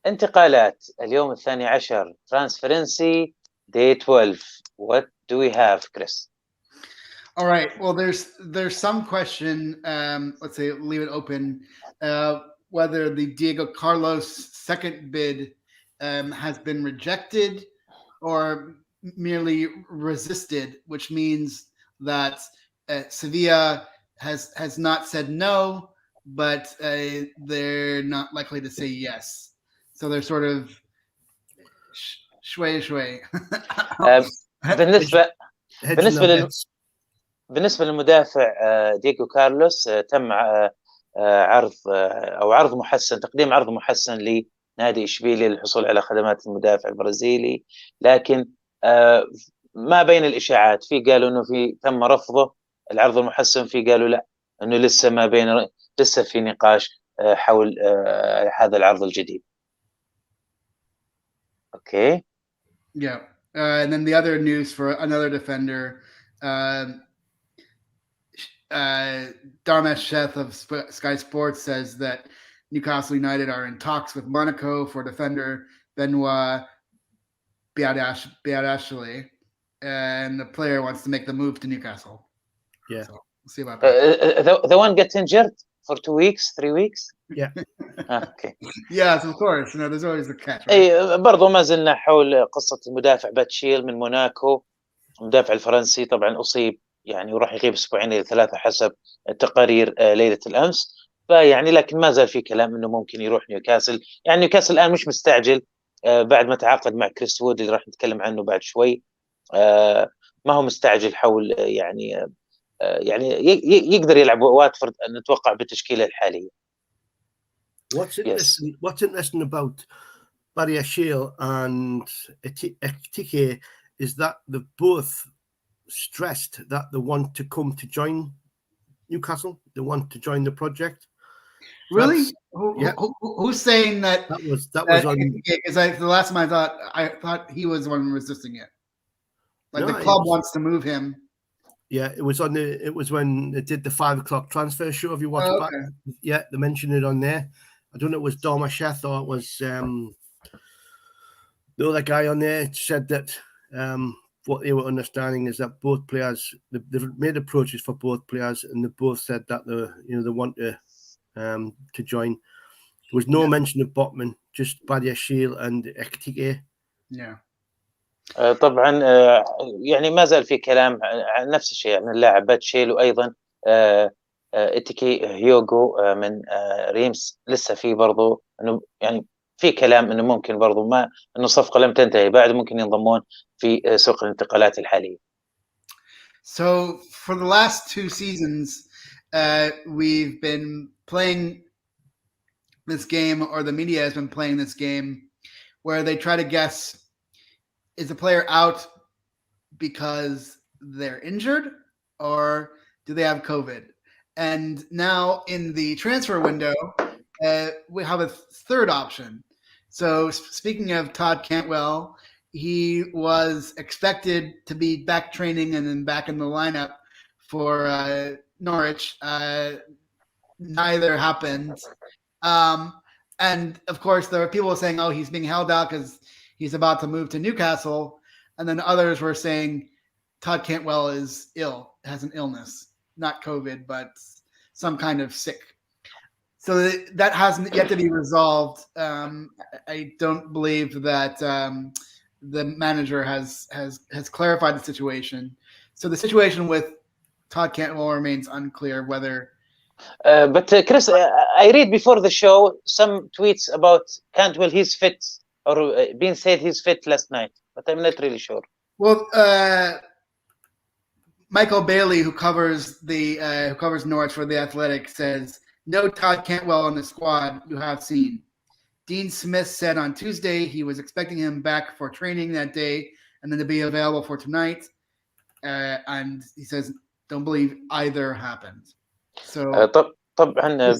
انتقالات اليوم الثاني عشر Transferency Day 12. What do we have, Chris? All right. Well, there's some question. Let's say leave it open. Whether the Diego Carlos second bid has been rejected or merely resisted, which means that Sevilla has not said no, but they're not likely to say yes. So they're sort of شوي. بالنسبة للمدافع دييغو كارلوس تم عرض محسن، تقديم عرض محسن لنادي إشبيلية للحصول على خدمات المدافع البرازيلي، لكن ما بين الإشاعات في قالوا إنه تم رفضه العرض المحسن، في قالوا لا إنه لسه في نقاش حول هذا العرض الجديد. Okay. Yeah. And then the other news for another defender, Dharmesh Sheth of Sky Sports says that Newcastle United are in talks with Monaco for defender Benoit Biadashvili, and the player wants to make the move to Newcastle. Yeah. So we'll see about that. The one gets injured for 2 weeks, 3 weeks. Yeah. Okay. Yes, of course. There's always the catch. Right? برضو ما زلنا حول قصة المدافع باتشيل من موناكو. المدافع الفرنسي طبعا أصيب يعني وراح يغيب 2 إلى 3 حسب التقارير ليلة الأمس، فيعني لكن ما زال في كلام إنه ممكن يروح نيوكاسل. يعني نيوكاسل الآن مش مستعجل بعد ما تعاقد مع كريس وود اللي راح نتكلم عنه بعد شوي، ما هو مستعجل حول يعني يقدر يلعب واتفورد نتوقع بالتشكيلة الحالية. What's interesting about Badiashile and Ekitike is that they've both stressed that they want to come to join Newcastle. They want to join the project. Really? Who's saying that? That was on. Because the last time I thought he was the one resisting it. Like the club wants to move him. Yeah, it was when they did the 5 o'clock transfer show. If you watch back, yeah, they mentioned it on there. I don't know if it was Dharmesh or it was the other guy on there said that what they were understanding is that both players they've made approaches for both players, and they both said that they want to join. There was no mention of Botman, just Badiashile and Ekitike. Yeah. طبعا يعني ما زال في كلام عن نفس الشيء عن اللاعب باتشيل، وايضا اتيكي هيوغو من ريمس لسه في برضو انه يعني في كلام انه ممكن برضو ما انه الصفقه لم تنتهي بعد، ممكن ينضمون في سوق الانتقالات الحاليه. So for the last 2 seasons we've been playing this game, or the media has been playing this game, where they try to guess, is a player out because they're injured or do they have COVID? And now in the transfer window, we have a third option. So speaking of Todd Cantwell, he was expected to be back training and then back in the lineup for Norwich. Neither happened. And of course, there were people saying, oh, he's being held out because he's about to move to Newcastle. And then others were saying Todd Cantwell is ill, has an illness, not COVID, but some kind of sick. So that hasn't yet to be resolved. I don't believe that the manager has clarified the situation. So the situation with Todd Cantwell remains unclear whether. But Chris, I read before the show some tweets about Cantwell. He's fit, or being said he's fit last night, but I'm not really sure. Well, Michael Bailey, who covers Norwich for The Athletic, says no Todd Cantwell on the squad you have seen. Dean Smith said on Tuesday he was expecting him back for training that day and then to be available for tonight. And he says don't believe either happened. So طبعا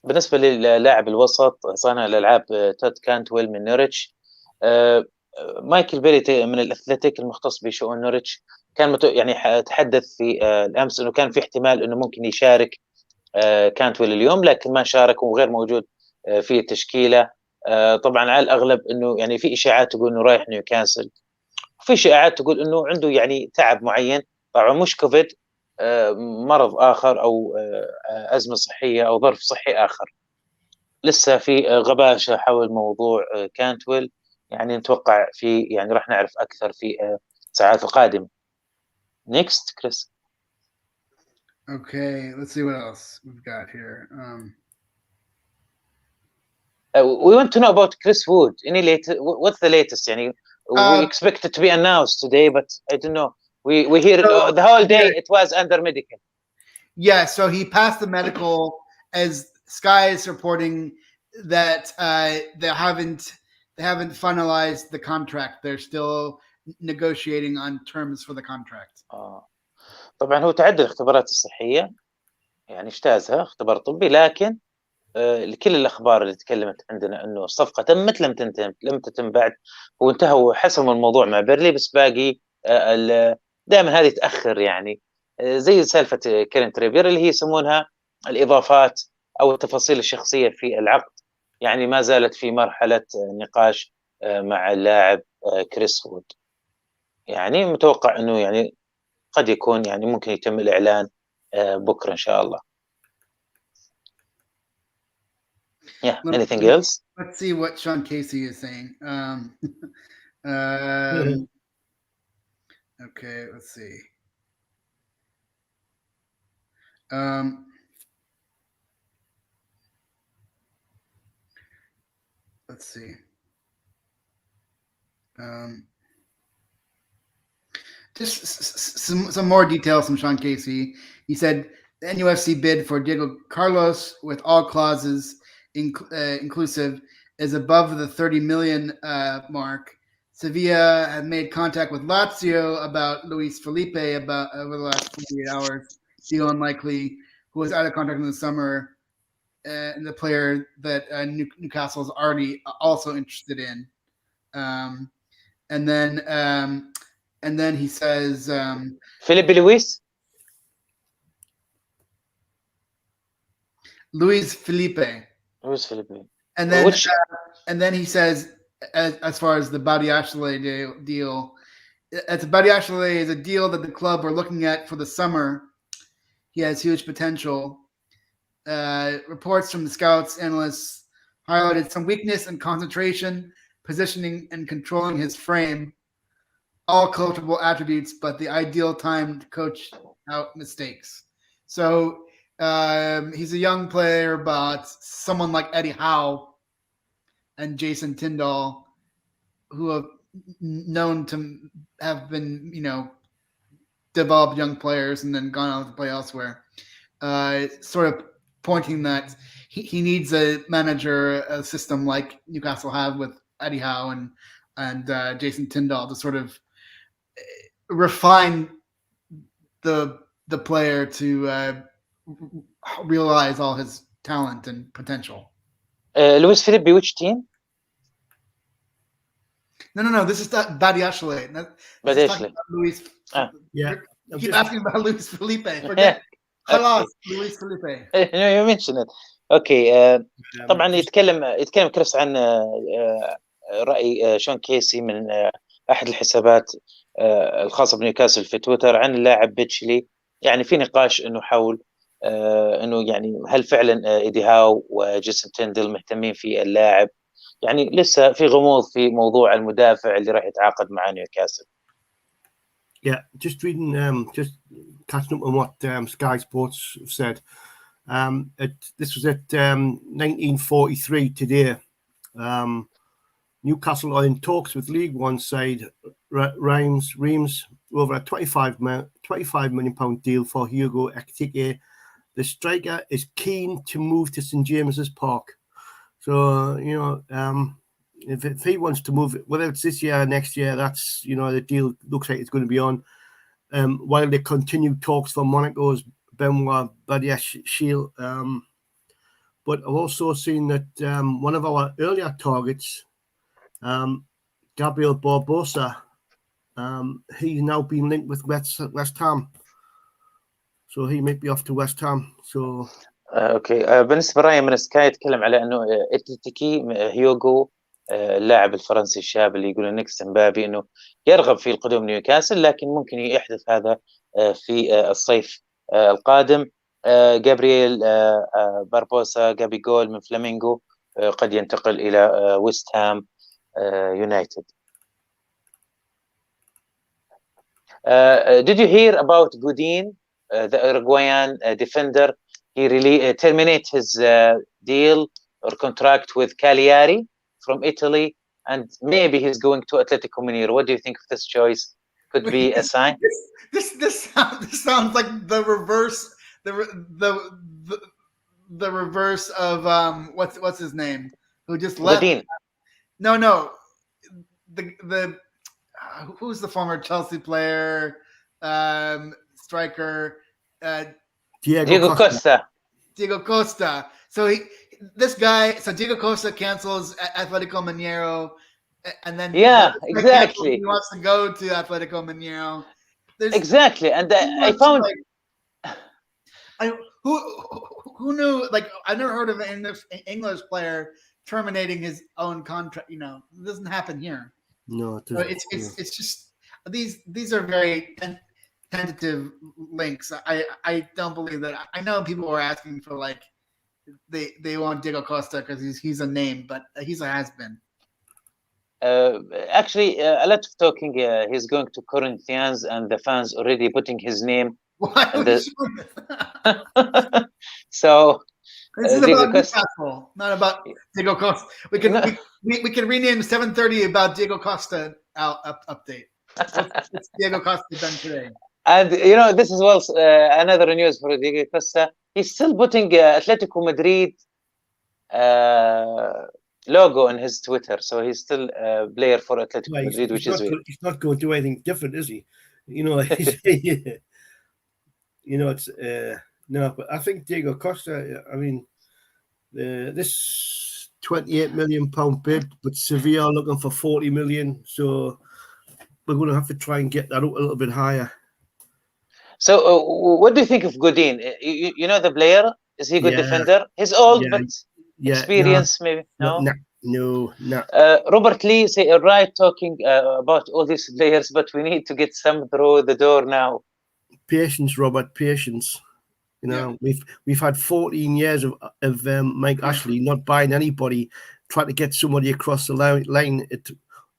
بالنسبة للاعب الوسط صانع الألعاب تود كانتويل من نوريتش، مايكل بيلي من الأثليتيك المختص بشؤون نوريتش كان يعني تحدث في الأمس إنه كان في احتمال إنه ممكن يشارك كانتويل اليوم، لكن ما شارك وغير موجود في التشكيلة. طبعا على الاغلب انه يعني في اشاعات تقول انه رايح نيوكاسل، وفي اشاعات تقول انه عنده يعني تعب معين، طبعا مش كوفيد، مرض اخر او ازمه صحيه او ظرف صحي اخر. لسه في غباشه حول موضوع كانتويل، يعني نتوقع في يعني راح نعرف اكثر في الساعات القادمه. نيكست كريس. Okay, let's see what else we've got here. We want to know about Chris Wood. Any latest? What's the latest? يعني we expect it to be announced today, but I don't know. We hear the whole day it was under medical. Yeah, so he passed the medical, as Sky is reporting that they haven't finalized the contract. They're still negotiating on terms for the contract. طبعا هو تعدى الاختبارات الصحية، يعني اجتازها اختبار طبي، لكن لكل الأخبار اللي تكلمت عندنا أنه الصفقة تمت لم تتم بعد، وانتهوا حسموا الموضوع مع بيرلي، بس باقي دائما هذه تأخر، يعني زي سالفة كيرن تريبير اللي هي يسمونها الإضافات أو التفاصيل الشخصية في العقد، يعني ما زالت في مرحلة نقاش مع اللاعب كريس وود. يعني متوقع أنه يعني قد يكون يعني ممكن يتم الإعلان بكرة إن شاء الله. Yeah, anything else? Let's see what Sean Casey is saying. Okay, let's see. Let's see. Just some more details from Sean Casey. He said the NUFC bid for Diego Carlos, with all clauses inclusive, is above the 30 million mark. Sevilla had made contact with Lazio about Luis Felipe about over the last 48 hours. Deal unlikely, who was out of contract in the summer, and the player that Newcastle is already also interested in. And then he says, Felipe Luis? Luis Felipe. Luis Felipe. And then he says, as far as the Badiashile deal, Badiashile is a deal that the club are looking at for the summer. He has huge potential. Reports from the scouts, analysts highlighted some weakness in concentration, positioning, and controlling his frame. All coachable attributes, but the ideal time to coach out mistakes. So he's a young player, but someone like Eddie Howe and Jason Tyndall, who have known to have been, developed young players and then gone on to play elsewhere, sort of pointing that he needs a manager, a system like Newcastle have with Eddie Howe and Jason Tyndall to sort of refine the player to realize all his talent and potential. Luis Felipe, which team? No. This is Badiashile. Badiashile. Luis. Yeah. Keep asking about Luis Felipe. Forget. خلاص Luis Felipe. No, you mentioned it. Okay. طبعا يتكلم كريس عن رأي شون كيسي من أحد الحسابات الخاصة بنيوكاسل في تويتر عن اللاعب بيتشلي. يعني في نقاش انه حول انه يعني هل فعلا ايدي هاو وجيسون تيندل مهتمين في اللاعب. يعني لسه في غموض في موضوع المدافع اللي راح يتعاقد مع نيوكاسل. Yeah, just reading, just catching up on what Sky Sports said. This was at 1943 today. Newcastle are in talks with League One side Reims over a £25 million deal for Hugo Ekitike. The striker is keen to move to St James's Park. So, if he wants to move, whether it's this year or next year, that's, the deal looks like it's going to be on. While they continue talks for Monaco's Benoit Badiashile. But I've also seen that one of our earlier targets, Gabriel Barbosa, he's now been linked with West Ham. So he might be off to West Ham. So اوكي. بالنسبه رايان من سكاي يتكلم على انه اتلتيكي هيوغو اللاعب الفرنسي الشاب اللي يقول نيكس مبابي انه يرغب في القدوم نيوكاسل، لكن ممكن يحدث هذا في الصيف القادم. جابرييل باربوسا جابي جول من فلامينغو قد ينتقل الى ويست هام يونايتد. Did you hear about Godin, the Uruguayan defender? He really terminated his deal or contract with Cagliari from Italy, and maybe he's going to Atletico Mineiro. What do you think of this choice? Could be a sign. This sounds like the reverse. The reverse of what's his name, who just left. Godin. No. The who's the former Chelsea player, striker, Diego Costa. Diego Costa. So Diego Costa cancels Atletico Mineiro, and then exactly. He wants to go to Atletico Mineiro. Exactly, and I found who knew. Like, I've never heard of an English player terminating his own contract. It doesn't happen here. No, it's just these are very tentative links. I don't believe that. I know people were asking for, like, they want Diego Costa because he's a name, but he's a has-been. Actually, a lot of talking. He's going to Corinthians, and the fans already putting his name. Why? So this is about Newcastle, not about Diego Costa. We can rename 7:30 about Diego Costa update. What's Diego Costa done today? And this is well another news for Diego Costa. He's still putting Atletico Madrid logo on his Twitter, so he's still a player for Atletico Madrid, which is weird. He's not going to do anything different, is he? It's no, but I think Diego Costa. I mean, this £28 million bid, but Sevilla are looking for 40 million, so we're going to have to try and get that up a little bit higher. So, what do you think of Godin? You know the player? Is he a good defender? He's old, but experience maybe. No. Robert Lee say right talking about all these players, but we need to get some through the door now. Patience, Robert. Patience. We've had 14 years of Mike Ashley not buying anybody, trying to get somebody across the line at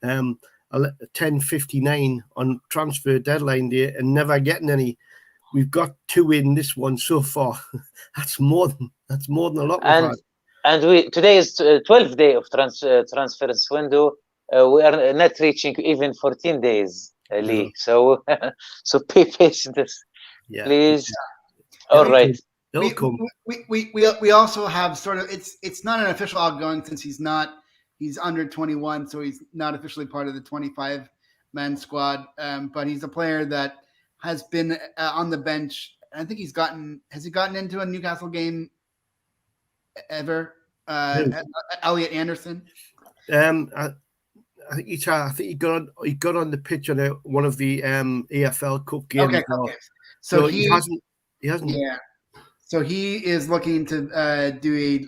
10:59 on transfer deadline day and never getting any. We've got 2 in this one so far. That's more than a lot. And today is 12th day of transference window. We are not reaching even 14 days, Lee. So pay patience, please. All right. We also have sort of it's not an official outgoing since he's under 21, so he's not officially part of the 25-man squad. But he's a player that has been on the bench. I think has he gotten into a Newcastle game ever? Elliot Anderson. I think he got on the pitch on one of the EFL Cup games. Okay. So he hasn't. Yeah. So he is looking to do a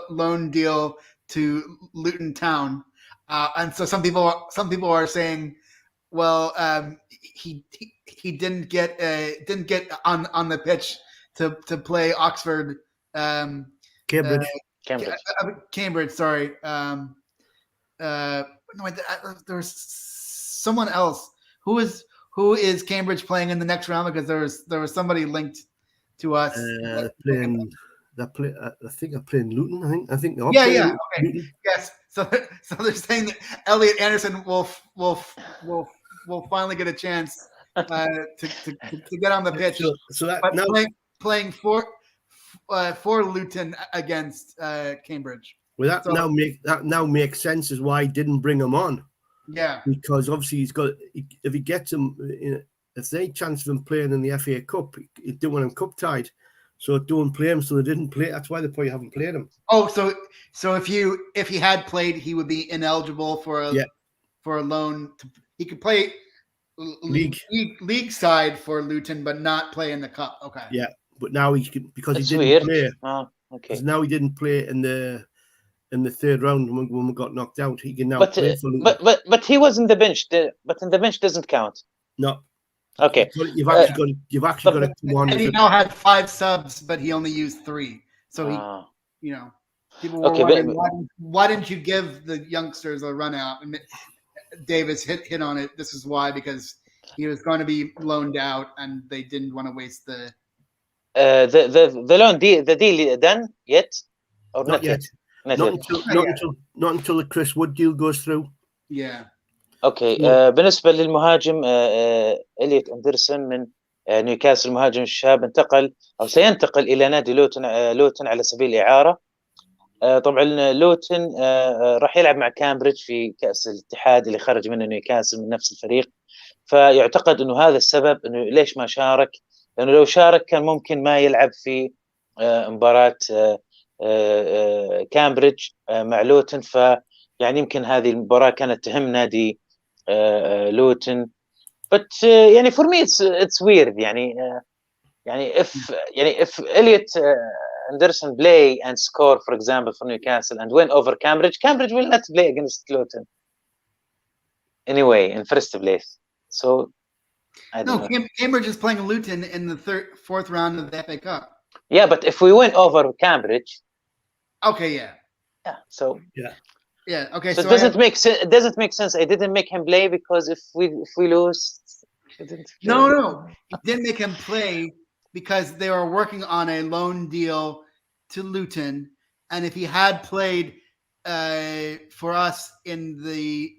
loan deal to Luton Town, and so some people are saying, well, he didn't get on the pitch to play Oxford, Cambridge. Sorry. No, there was someone else who is Cambridge playing in the next round, because there was somebody linked to us. I think they're playing Luton. I think they're okay. Luton. Yes. So they're saying that Elliot Anderson will finally get a chance to get on the pitch. So that now playing for Luton against Cambridge. Well, that now makes sense as why he didn't bring him on. Yeah, because obviously if he gets him, if they chance of him playing in the FA Cup, he didn't want him cup tied, so don't play him. So they didn't play. That's why they probably haven't played him. Oh, so if he had played, he would be ineligible for a loan. He could play league side for Luton, but not play in the cup. Okay. Yeah. but now because It's he didn't weird. play. Oh, okay. Because now he didn't play in the third round when we got knocked out. He can now But play for Luton. but he was in the bench. But in the bench doesn't count. No. Okay. You've actually got to come on. And he now had 5 subs, but he only used 3. So he, people were wondering why didn't you give the youngsters a run out? And Davis hit on it. This is why, because he was going to be loaned out, and they didn't want to waste the loan deal. The deal done yet or not yet? Not until the Chris Wood deal goes through. Yeah. اوكي. بالنسبه للمهاجم إليوت أندرسون من نيوكاسل، المهاجم الشاب انتقل او سينتقل الى نادي لوتن على سبيل الاعاره. طبعا لوتن راح يلعب مع كامبريدج في كاس الاتحاد اللي خرج منه نيوكاسل من نفس الفريق، فيعتقد انه هذا السبب انه ليش ما شارك، لانه لو شارك كان ممكن ما يلعب في مباراه كامبريدج مع لوتن، فيعني يمكن هذه المباراه كانت تهم نادي لوتن. but يعني for me it's weird يعني if Elliot Anderson play and score, for example, for Newcastle and win over Cambridge will not play against Luton anyway in first place. So I don't know. Cambridge is playing Luton in the fourth round of the FA Cup. Yeah, but if we win over Cambridge, okay, yeah. So okay. So it doesn't make sense. It doesn't make sense. I didn't make him play because if we lose, no, it didn't make him play because they were working on a loan deal to Luton, and if he had played for us in the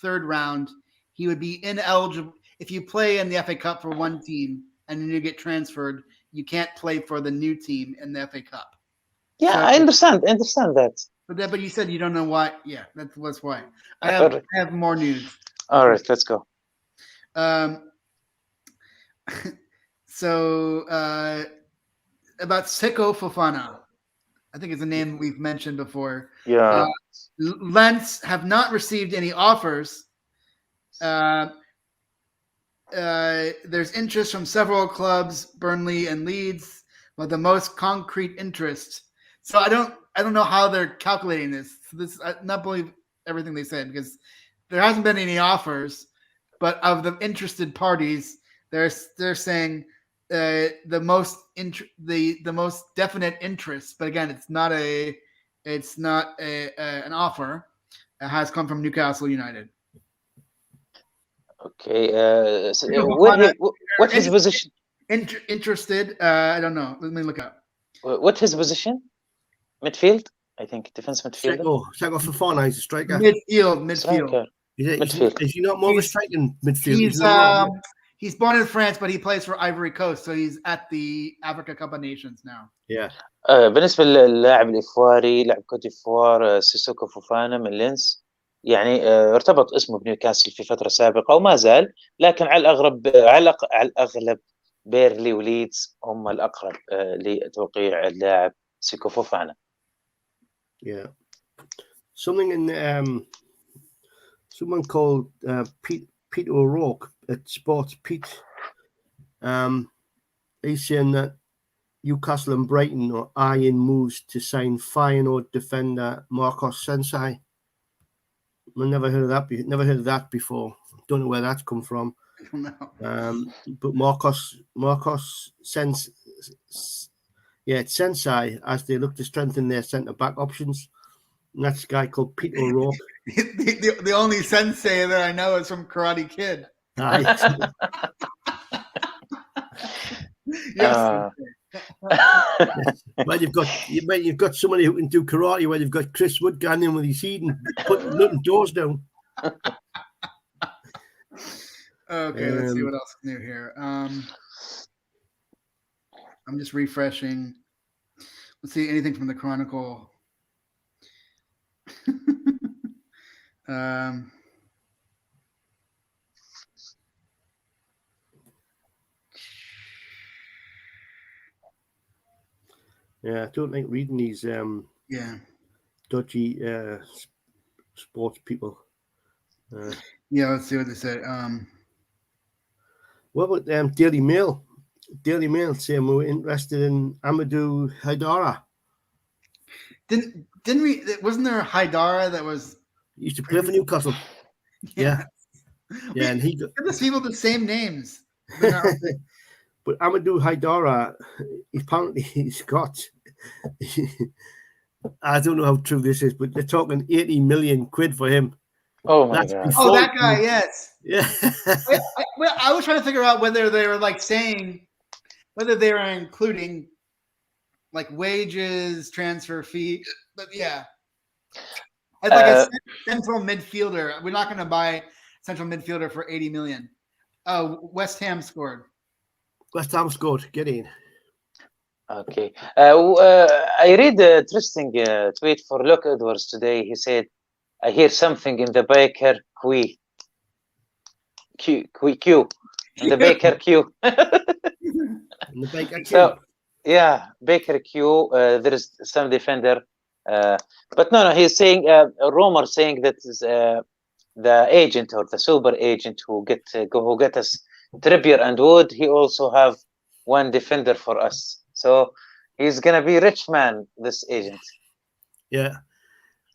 third round, he would be ineligible. If you play in the FA Cup for one team and then you get transferred, you can't play for the new team in the FA Cup. Yeah, so, I understand that. But you said you don't know why. Yeah, that's why. I have more news. All right, let's go. So about Seko Fofana, I think it's a name we've mentioned before. Yeah. Lens have not received any offers. There's interest from several clubs, Burnley and Leeds, but the most concrete interest. So I don't know how they're calculating this. I not believe everything they said because there hasn't been any offers, but of the interested parties, they're saying the most definite interest. But again, it's not an offer. It has come from Newcastle United. Okay. What's his position? Interested? I don't know. Let me look up. What's his position? Midfield, I think. Defense midfield. Seko Fofana is a striker. Midfield. Is he not more of a striking midfield? He's born in France, but he plays for Ivory Coast, so he's at the Africa Cup of Nations now. Yeah. بالنسبة للاعب الإيفواري لاعب كوت ديفوار سيسوكو فوفانا من لينس، يعني ارتبط اسمه بنيوكاسل في فترة سابقة وما زال، لكن على الأغلب بيرلي وليدز هم الأقرب لتوقيع اللاعب سيكو فوفانا. Yeah. Something in someone called Pete O'Rourke at Sports Pete. He's saying that Newcastle and Brighton are eyeing moves to sign Feyenoord defender Marcos Sensei. I've never heard of that before. Don't know where that's come from. No. But Marcos Sensei, as they look to strengthen their centre back options. And that's a guy called Pete O'Rourke. the only sensei that I know is from Karate Kid. Yes. Well, you've got somebody who can do karate. Well, you've got Chris Wood going in with his heat and putting doors down. Okay, let's see what else is new here. I'm just refreshing. Let's see anything from the Chronicle. Yeah, I don't like reading these dodgy sports people. Yeah, let's see what they said. What about Daily Mail? Daily Mail saying we were interested in Amadou Haidara. Didn't we? Wasn't there a Haidara that was? He used to play for Newcastle. Yeah. Yeah, and he got these people the same names. But, not, but Amadou Haidara, apparently he's got. I don't know how true this is, but they're talking 80 million quid for him. Oh my God! Oh, that guy, yes. Yeah. I was trying to figure out whether they were like saying whether they were including like wages, transfer fee, but yeah. It's like a central midfielder. We're not going to buy central midfielder for 80 million. Oh, West Ham scored. West Ham scored. Get in. Okay. I read an interesting tweet for Luke Edwards today. He said, "I hear something in the Baker Q. In the Baker Q." In the Baker Q. So, yeah, Baker Q. There is some defender, but no. He's saying a rumor saying that is, the agent or the super agent who get us Trippier and Wood. He also have one defender for us. So he's gonna be rich man. This agent. Yeah,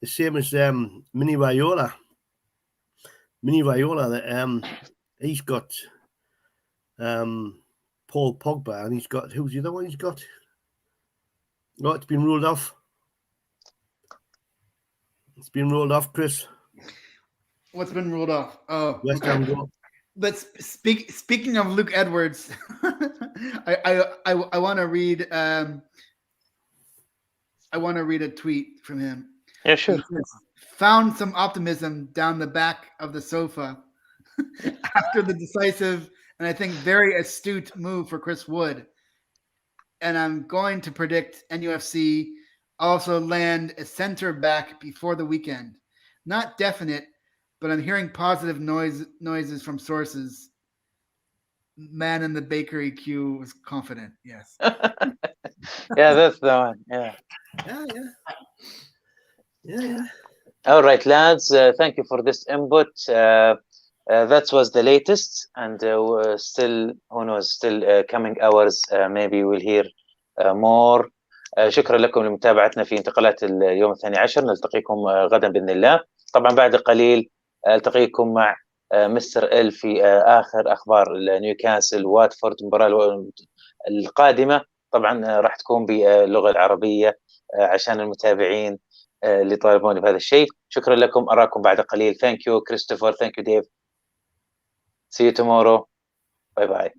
the same as Mini Raiola. That he's got Paul Pogba, and he's got, who's the other one he's got? Oh, it's been ruled off. It's been ruled off, Chris. What's been ruled off? Oh, West Ham goal. But speaking of Luke Edwards, I want to read a tweet from him. Yeah, sure. Found some optimism down the back of the sofa after the decisive and I think very astute move for Chris Wood. And I'm going to predict NUFC also land a center back before the weekend. Not definite, but I'm hearing positive noises from sources. Man in the bakery queue was confident. Yes. Yeah, that's the one. Yeah. Yeah. All right, lads. Thank you for this input. That was the latest, and still, who knows, still coming hours, maybe we'll hear more. شكرا لكم لمتابعتنا في انتقالات اليوم الثاني عشر. نلتقيكم غدا بإذن الله. طبعا بعد قليل التقيكم مع مستر ال في آخر أخبار نيوكاسل واتفورد. المباراة القادمة طبعا راح تكون باللغة العربية عشان المتابعين اللي طالبوني بهذا الشيء. شكرا لكم. أراكم بعد قليل. Thank you Christopher. Thank you Dave. See you tomorrow. Bye bye.